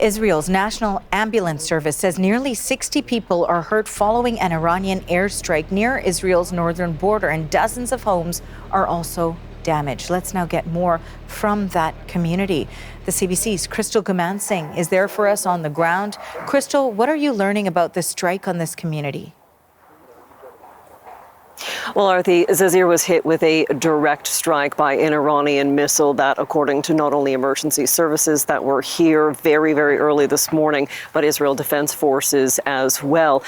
Israel's National Ambulance Service says nearly 60 people are hurt following an Iranian airstrike near Israel's northern border, and dozens of homes are also damaged. Let's now get more from that community. The CBC's Crystal Gumansing is there for us on the ground. Crystal, what are you learning about the strike on this community? Well, Arthi, Zarzir was hit with a direct strike by an Iranian missile that, according to not only emergency services that were here very, very early this morning, but Israel Defense Forces as well.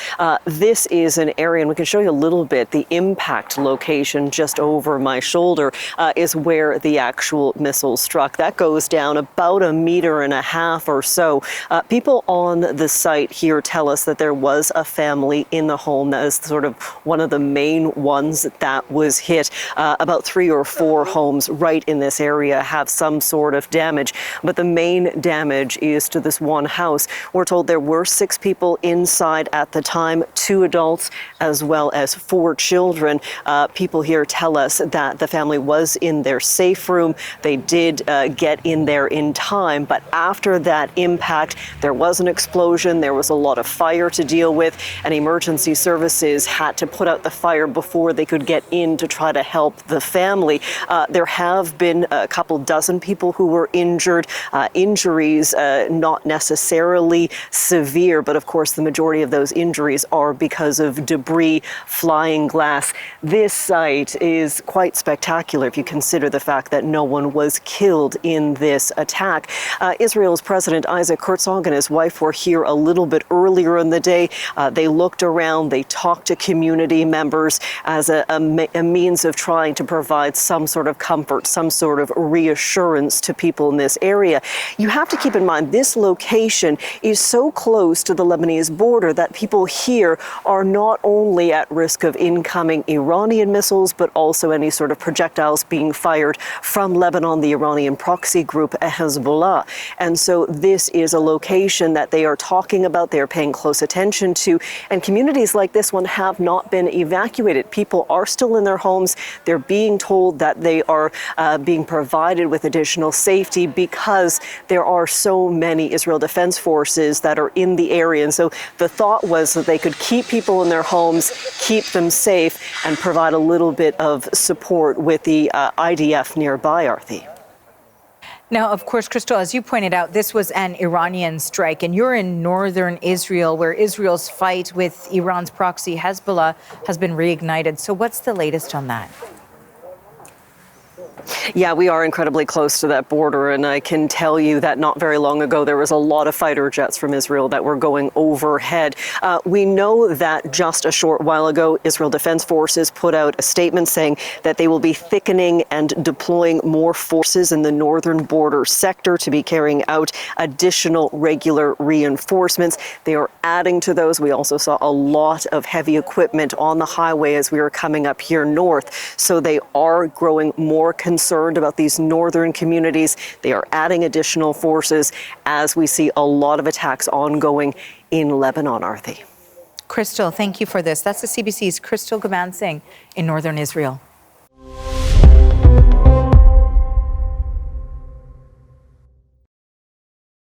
This is an area, and we can show you a little bit, the impact location just over my shoulder is where the actual missile struck. That goes down about 1.5 meters or so. People on the site here tell us that there was a family in the home that is sort of one of the main ones that was hit. About 3 or 4 homes right in this area have some sort of damage, but the main damage is to this one house. We're told there were 6 people inside at the time, 2 adults as well as 4 children. People here tell us that the family was in their safe room. They did get in there in time, but after that impact, there was an explosion. There was a lot of fire to deal with, and emergency services had to put out the fire before they could get in to try to help the family. There have been a couple dozen people who were injured. Injuries not necessarily severe, but of course the majority of those injuries are because of debris, flying glass. This site is quite spectacular if you consider the fact that no one was killed in this attack. Israel's President Isaac Herzog and his wife were here a little bit earlier in the day. They looked around, they talked to community members as a means of trying to provide some sort of comfort, some sort of reassurance to people in this area. You have to keep in mind this location is so close to the Lebanese border that people here are not only at risk of incoming Iranian missiles, but also any sort of projectiles being fired from Lebanon, the Iranian proxy group Hezbollah. And so this is a location that they are talking about, they're paying close attention to, and communities like this one have not been evacuated. People are still in their homes. They're being told that they are being provided with additional safety because there are so many Israel Defense Forces that are in the area. And so the thought was that they could keep people in their homes, keep them safe, and provide a little bit of support with the IDF nearby, Arthi. Now, of course, Crystal, as you pointed out, this was an Iranian strike, and you're in northern Israel, where Israel's fight with Iran's proxy Hezbollah has been reignited. So what's the latest on that? Yeah, we are incredibly close to that border, and I can tell you that not very long ago there was a lot of fighter jets from Israel that were going overhead. We know that just a short while ago, Israel Defense Forces put out a statement saying that they will be thickening and deploying more forces in the northern border sector to be carrying out additional regular reinforcements. They are adding to those. We also saw a lot of heavy equipment on the highway as we were coming up here north. So they are growing more concerned about these northern communities. They are adding additional forces as we see a lot of attacks ongoing in Lebanon, Arthi. Crystal, thank you for this. That's the CBC's Crystal Gumansing in northern Israel.